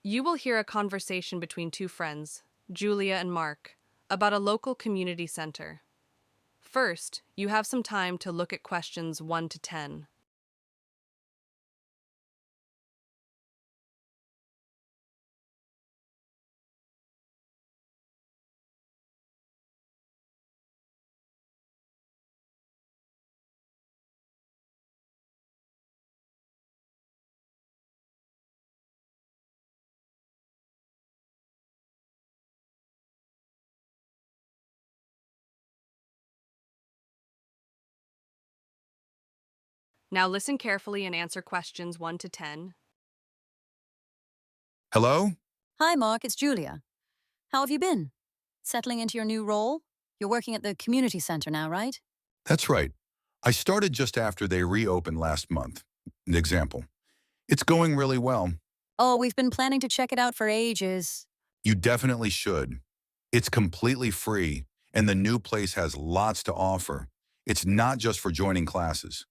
You will hear a conversation between two friends, Julia and Mark, about a local community center. First, you have some time to look at questions 1 to 10. Now listen carefully and answer questions 1 to 10. Hello? Hi, Mark, it's Julia. How have you been? Settling into your new role? You're working at the community center now, right? That's right. I started just after they reopened last month. An example. It's going really well. Oh, we've been planning to check it out for ages. You definitely should. It's completely free, and the new place has lots to offer. It's not just for joining classes.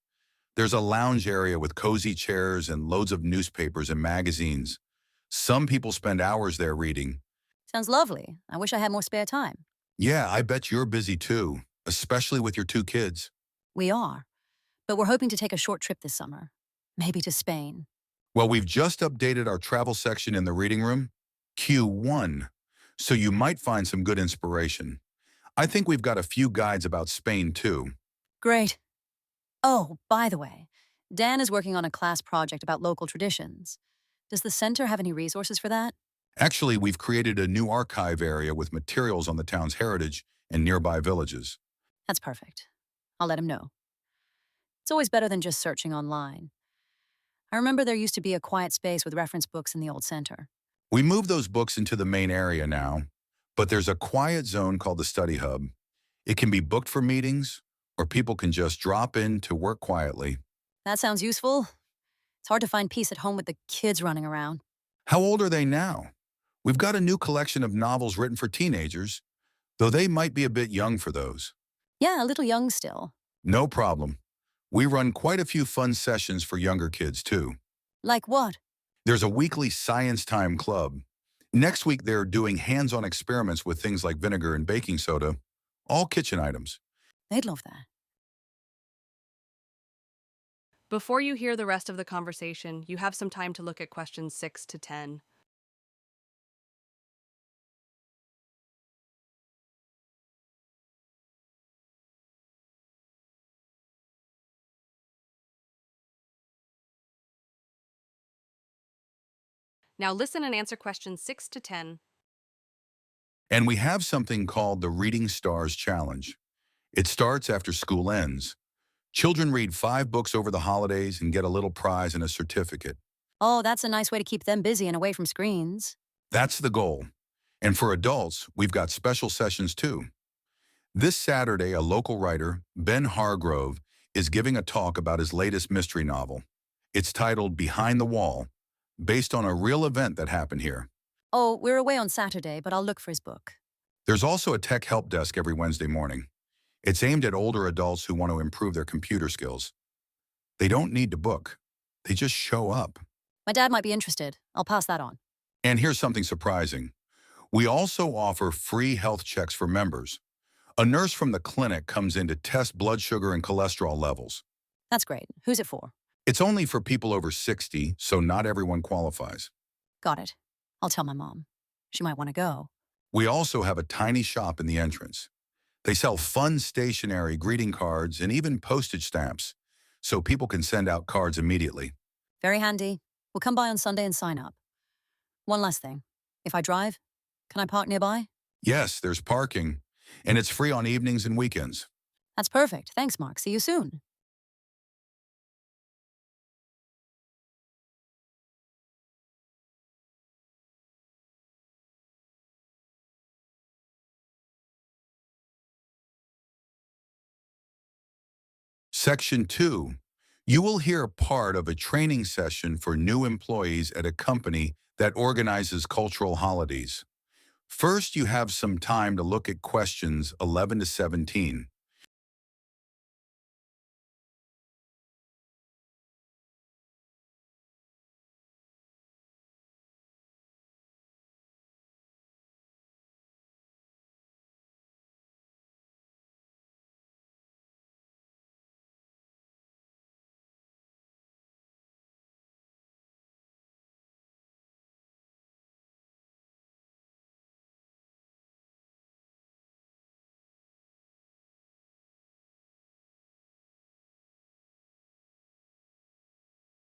There's a lounge area with cozy chairs and loads of newspapers and magazines. Some people spend hours there reading. Sounds lovely. I wish I had more spare time. Yeah, I bet you're busy too, especially with your two kids. We are, but we're hoping to take a short trip this summer. Maybe to Spain. Well, we've just updated our travel section in the reading room, Q1, so you might find some good inspiration. I think we've got a few guides about Spain too. Great. Oh, by the way, Dan is working on a class project about local traditions. Does the center have any resources for that? Actually, we've created a new archive area with materials on the town's heritage and nearby villages. That's perfect. I'll let him know. It's always better than just searching online. I remember there used to be a quiet space with reference books in the old center. We moved those books into the main area now, but there's a quiet zone called the study hub. It can be booked for meetings, or people can just drop in to work quietly. That sounds useful. It's hard to find peace at home with the kids running around. How old are they now? We've got a new collection of novels written for teenagers, though they might be a bit young for those. Yeah, a little young still. No problem. We run quite a few fun sessions for younger kids, too. Like what? There's a weekly science time club. Next week, they're doing hands-on experiments with things like vinegar and baking soda, all kitchen items. They'd love that. Before you hear the rest of the conversation, you have some time to look at questions 6 to 10. Now listen and answer questions 6 to 10. And we have something called the Reading Stars Challenge. It starts after school ends. Children read 5 books over the holidays and get a little prize and a certificate. Oh, that's a nice way to keep them busy and away from screens. That's the goal. And for adults, we've got special sessions too. This Saturday, a local writer, Ben Hargrove, is giving a talk about his latest mystery novel. It's titled Behind the Wall, based on a real event that happened here. Oh, we're away on Saturday, but I'll look for his book. There's also a tech help desk every Wednesday morning. It's aimed at older adults who want to improve their computer skills. They don't need to book. They just show up. My dad might be interested. I'll pass that on. And here's something surprising. We also offer free health checks for members. A nurse from the clinic comes in to test blood sugar and cholesterol levels. That's great. Who's it for? It's only for people over 60, so not everyone qualifies. Got it. I'll tell my mom. She might want to go. We also have a tiny shop in the entrance. They sell fun stationery, greeting cards, and even postage stamps, so people can send out cards immediately. Very handy. We'll come by on Sunday and sign up. One last thing. If I drive, can I park nearby? Yes, there's parking, and it's free on evenings and weekends. That's perfect. Thanks, Mark. See you soon. Section 2. You will hear part of a training session for new employees at a company that organizes cultural holidays. First, you have some time to look at questions 11 to 17.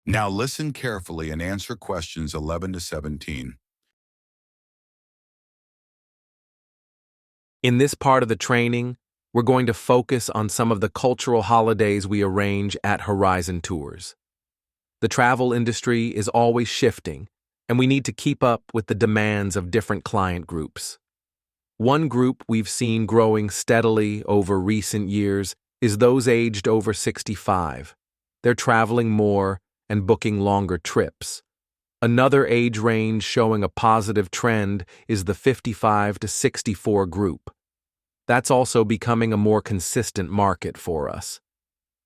Now listen carefully and answer questions 11 to 17. In this part of the training, we're going to focus on some of the cultural holidays we arrange at Horizon Tours. The travel industry is always shifting, and we need to keep up with the demands of different client groups. One group we've seen growing steadily over recent years is those aged over 65. They're traveling more and booking longer trips. Another age range showing a positive trend is the 55 to 64 group. That's also becoming a more consistent market for us.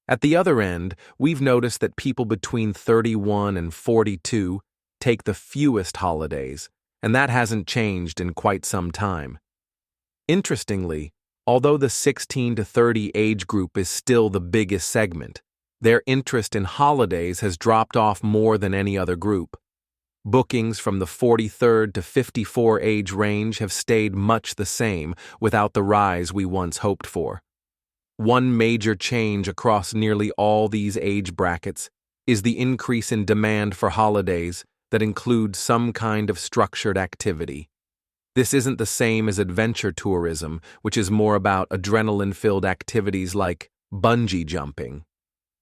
At the other end, we've noticed that people between 31 and 42 take the fewest holidays, and that hasn't changed in quite some time. Interestingly, although the 16 to 30 age group is still the biggest segment, their interest in holidays has dropped off more than any other group. Bookings from the 43rd to 54 age range have stayed much the same without the rise we once hoped for. One major change across nearly all these age brackets is the increase in demand for holidays that include some kind of structured activity. This isn't the same as adventure tourism, which is more about adrenaline-filled activities like bungee jumping.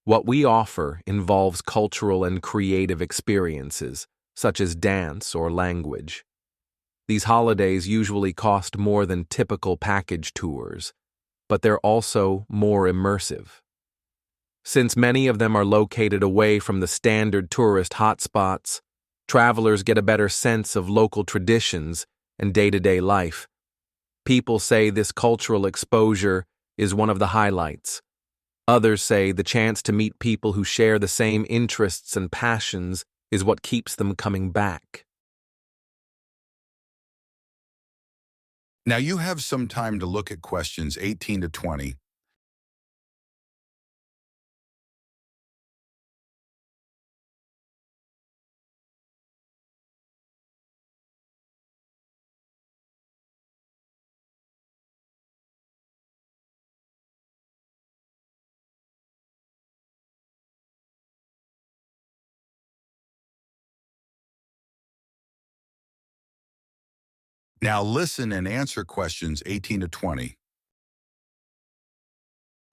What we offer involves cultural and creative experiences, such as dance or language. These holidays usually cost more than typical package tours, but they're also more immersive. Since many of them are located away from the standard tourist hotspots, travelers get a better sense of local traditions and day-to-day life. People say this cultural exposure is one of the highlights. Others say the chance to meet people who share the same interests and passions is what keeps them coming back. Now you have some time to look at questions 18 to 20. Now listen and answer questions 18 to 20.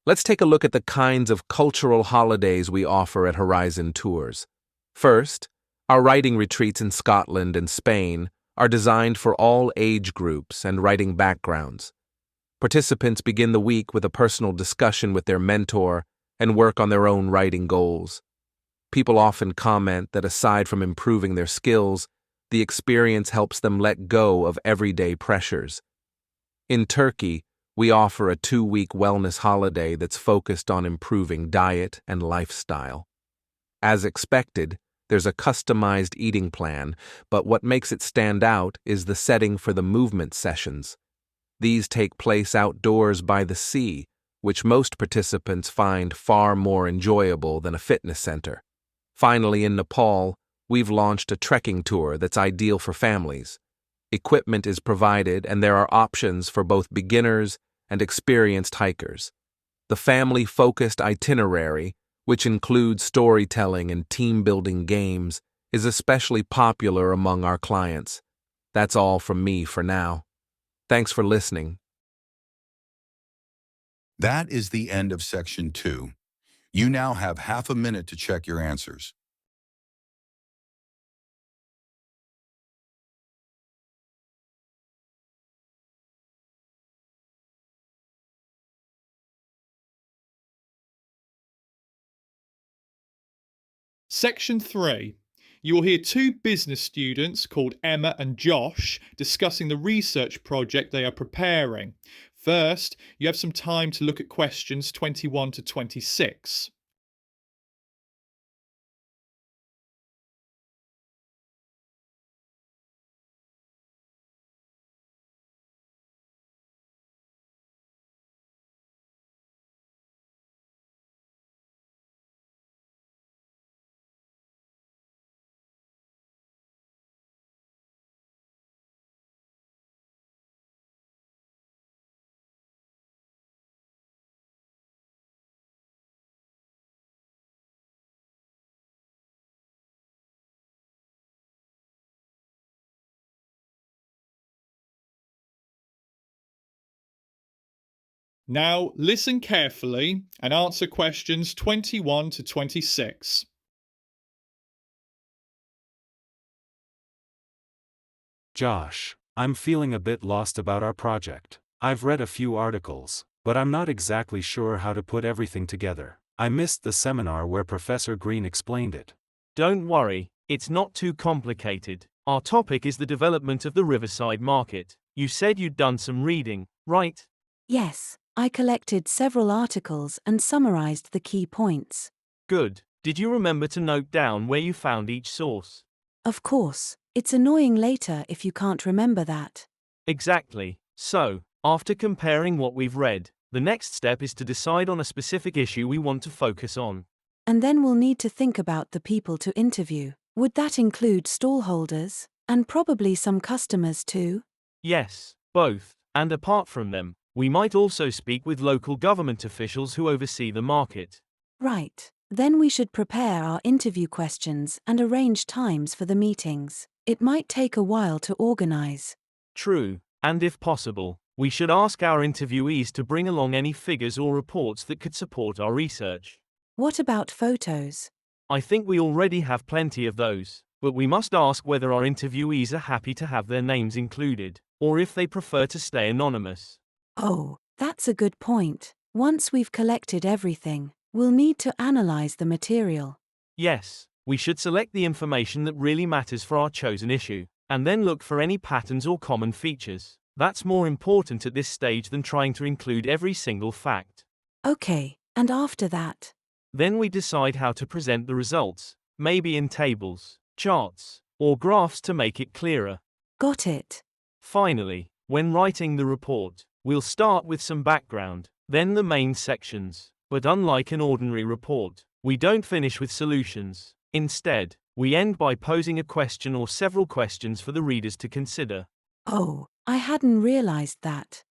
Let's take a look at the kinds of cultural holidays we offer at Horizon Tours. First, our writing retreats in Scotland and Spain are designed for all age groups and writing backgrounds. Participants begin the week with a personal discussion with their mentor and work on their own writing goals. People often comment that aside from improving their skills, the experience helps them let go of everyday pressures. In Turkey, we offer a 2-week wellness holiday that's focused on improving diet and lifestyle. As expected, there's a customized eating plan, but what makes it stand out is the setting for the movement sessions. These take place outdoors by the sea, which most participants find far more enjoyable than a fitness center. Finally, in Nepal, we've launched a trekking tour that's ideal for families. Equipment is provided, and there are options for both beginners and experienced hikers. The family-focused itinerary, which includes storytelling and team-building games, is especially popular among our clients. That's all from me for now. Thanks for listening. That is the end of section 2. You now have half a minute to check your answers. Section 3. You will hear two business students called Emma and Josh discussing the research project they are preparing. First, you have some time to look at questions 21 to 26. Now listen carefully and answer questions 21 to 26. Josh, I'm feeling a bit lost about our project. I've read a few articles, but I'm not exactly sure how to put everything together. I missed the seminar where Professor Green explained it. Don't worry, it's not too complicated. Our topic is the development of the Riverside market. You said you'd done some reading, right? Yes, I collected several articles and summarized the key points. Good. Did you remember to note down where you found each source? Of course, it's annoying later if you can't remember that. Exactly. So, after comparing what we've read, the next step is to decide on a specific issue we want to focus on. And then we'll need to think about the people to interview. Would that include stallholders? And probably some customers too? Yes, both. And apart from them, we might also speak with local government officials who oversee the market. Right. Then we should prepare our interview questions and arrange times for the meetings. It might take a while to organize. True, and if possible, we should ask our interviewees to bring along any figures or reports that could support our research. What about photos? I think we already have plenty of those, but we must ask whether our interviewees are happy to have their names included, or if they prefer to stay anonymous. Oh, that's a good point. Once we've collected everything, we'll need to analyze the material. Yes, we should select the information that really matters for our chosen issue, and then look for any patterns or common features. That's more important at this stage than trying to include every single fact. Okay, and after that? Then we decide how to present the results, maybe in tables, charts, or graphs to make it clearer. Got it. Finally, when writing the report, we'll start with some background, then the main sections. But unlike an ordinary report, we don't finish with solutions. Instead, we end by posing a question or several questions for the readers to consider. Oh, I hadn't realized that.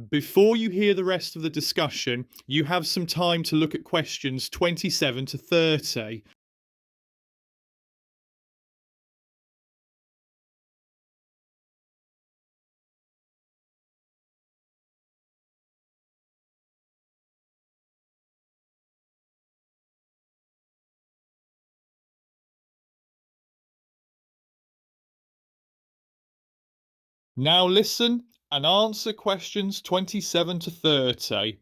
Before you hear the rest of the discussion, you have some time to look at questions 27 to 30. Now listen and answer questions 27 to 30.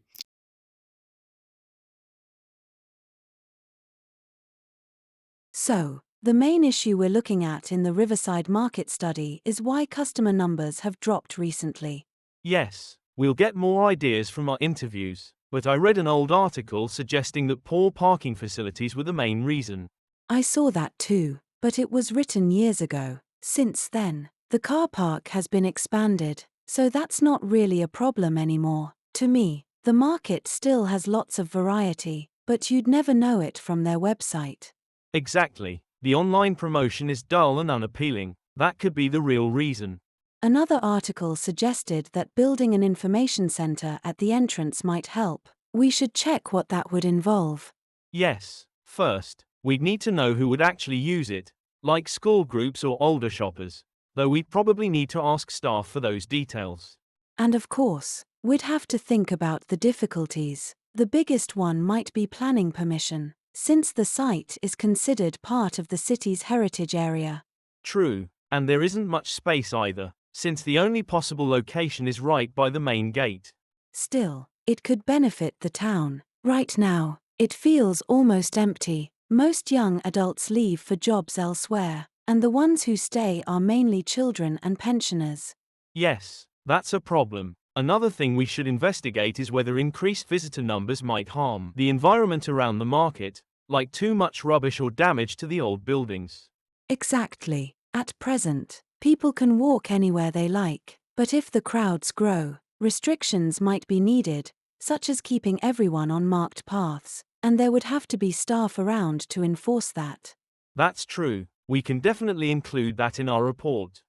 So, the main issue we're looking at in the Riverside market study is why customer numbers have dropped recently. Yes, we'll get more ideas from our interviews, but I read an old article suggesting that poor parking facilities were the main reason. I saw that too, but it was written years ago. Since then, the car park has been expanded, so that's not really a problem anymore. To me, the market still has lots of variety, but you'd never know it from their website. Exactly. The online promotion is dull and unappealing. That could be the real reason. Another article suggested that building an information center at the entrance might help. We should check what that would involve. Yes, first, we'd need to know who would actually use it, like school groups or older shoppers, though we'd probably need to ask staff for those details. And of course, we'd have to think about the difficulties. The biggest one might be planning permission, since the site is considered part of the city's heritage area. True, and there isn't much space either, since the only possible location is right by the main gate. Still, it could benefit the town. Right now, it feels almost empty. Most young adults leave for jobs elsewhere, and the ones who stay are mainly children and pensioners. Yes, that's a problem. Another thing we should investigate is whether increased visitor numbers might harm the environment around the market, like too much rubbish or damage to the old buildings. Exactly. At present, people can walk anywhere they like, but if the crowds grow, restrictions might be needed, such as keeping everyone on marked paths, and there would have to be staff around to enforce that. That's true. We can definitely include that in our report.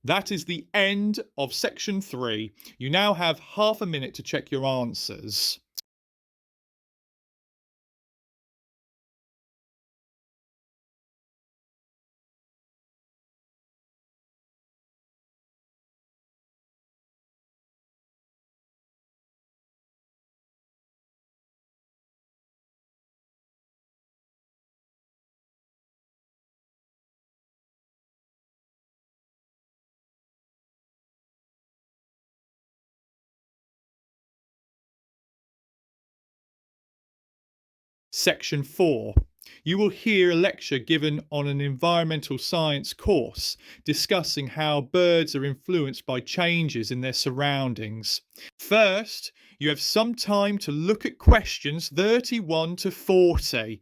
That is the end of section 3. You now have half a minute to check your answers. Section 4. You will hear a lecture given on an environmental science course discussing how birds are influenced by changes in their surroundings. First, you have some time to look at questions 31 to 40.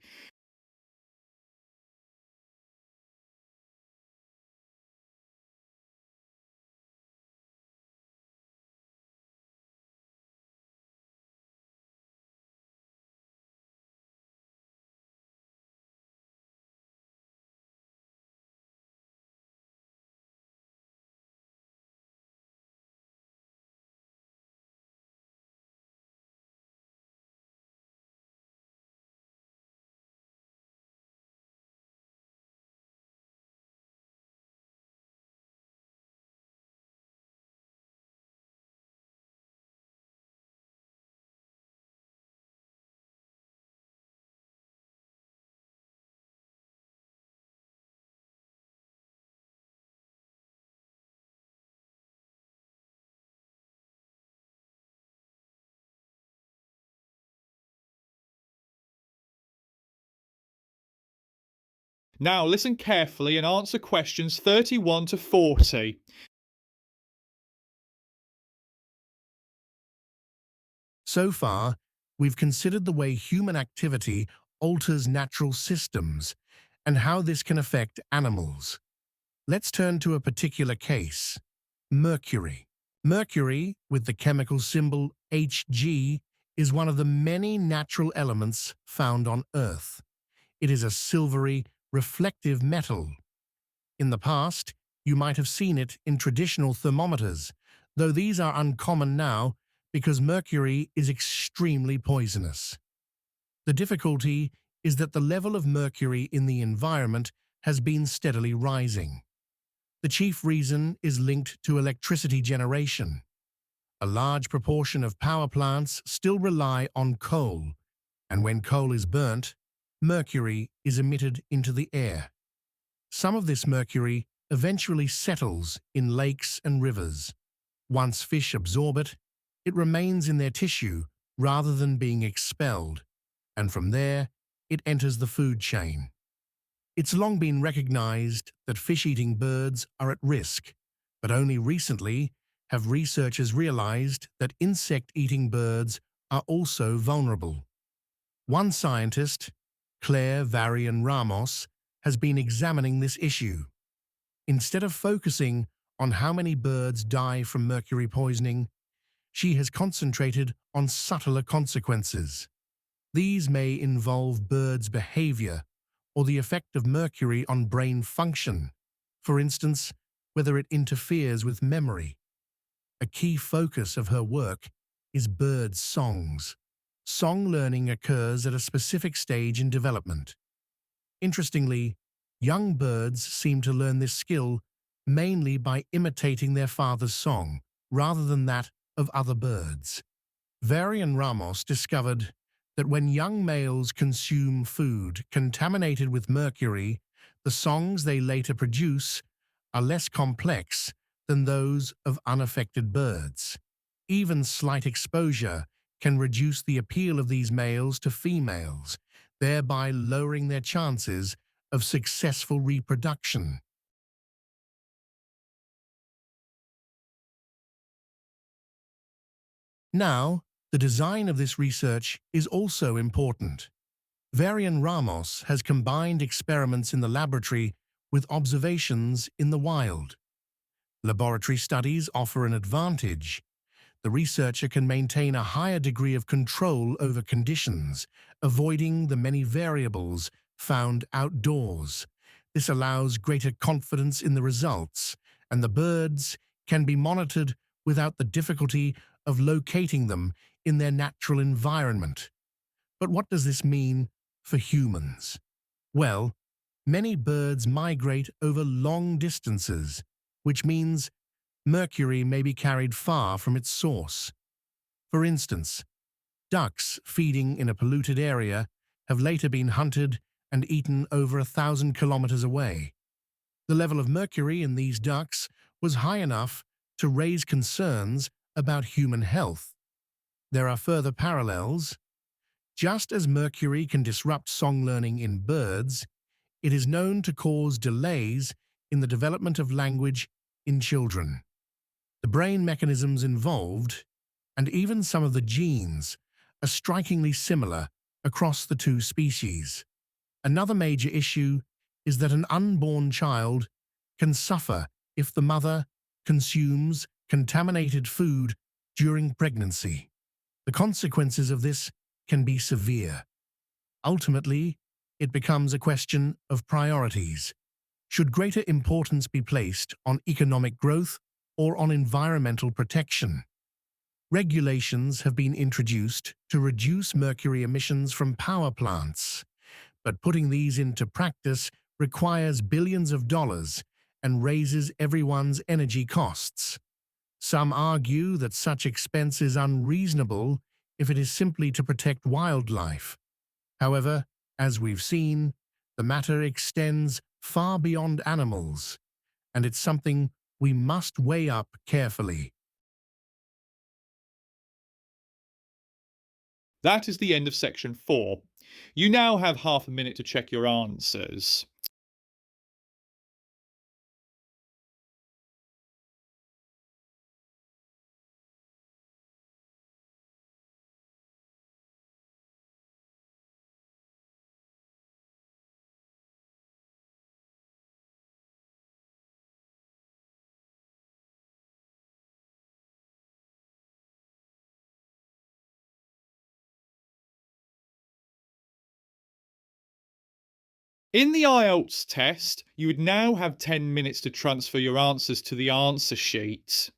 Now listen carefully and answer questions 31 to 40. So far, we've considered the way human activity alters natural systems and how this can affect animals. Let's turn to a particular case, Mercury. Mercury, with the chemical symbol Hg, is one of the many natural elements found on Earth. It is a silvery, reflective metal. In the past, you might have seen it in traditional thermometers, though these are uncommon now because mercury is extremely poisonous. The difficulty is that the level of mercury in the environment has been steadily rising. The chief reason is linked to electricity generation. A large proportion of power plants still rely on coal, and when coal is burnt, mercury is emitted into the air. Some of this mercury eventually settles in lakes and rivers. Once fish absorb it, it remains in their tissue rather than being expelled, and from there, it enters the food chain. It's long been recognized that fish-eating birds are at risk, but only recently have researchers realized that insect-eating birds are also vulnerable. One scientist, Claire Varian Ramos, has been examining this issue. Instead of focusing on how many birds die from mercury poisoning, she has concentrated on subtler consequences. These may involve birds' behavior or the effect of mercury on brain function, for instance, whether it interferes with memory. A key focus of her work is bird songs. Song learning occurs at a specific stage in development. Interestingly, young birds seem to learn this skill mainly by imitating their father's song, rather than that of other birds. Varian Ramos discovered that when young males consume food contaminated with mercury, the songs they later produce are less complex than those of unaffected birds. Even slight exposure can reduce the appeal of these males to females, thereby lowering their chances of successful reproduction. Now, the design of this research is also important. Varian Ramos has combined experiments in the laboratory with observations in the wild. Laboratory studies offer an advantage. The researcher can maintain a higher degree of control over conditions, avoiding the many variables found outdoors. This allows greater confidence in the results, and the birds can be monitored without the difficulty of locating them in their natural environment. But what does this mean for humans? Well, many birds migrate over long distances, which means mercury may be carried far from its source. For instance, ducks feeding in a polluted area have later been hunted and eaten over 1,000 kilometers away. The level of mercury in these ducks was high enough to raise concerns about human health. There are further parallels. Just as mercury can disrupt song learning in birds, it is known to cause delays in the development of language in children. The brain mechanisms involved, and even some of the genes, are strikingly similar across the two species. Another major issue is that an unborn child can suffer if the mother consumes contaminated food during pregnancy. The consequences of this can be severe. Ultimately, it becomes a question of priorities. Should greater importance be placed on economic growth or on environmental protection? Regulations have been introduced to reduce mercury emissions from power plants, but putting these into practice requires billions of dollars and raises everyone's energy costs. Some argue that such expense is unreasonable if it is simply to protect wildlife. However, as we've seen, the matter extends far beyond animals, and it's something we must weigh up carefully. That is the end of section 4. You now have half a minute to check your answers. In the IELTS test, you would now have 10 minutes to transfer your answers to the answer sheet.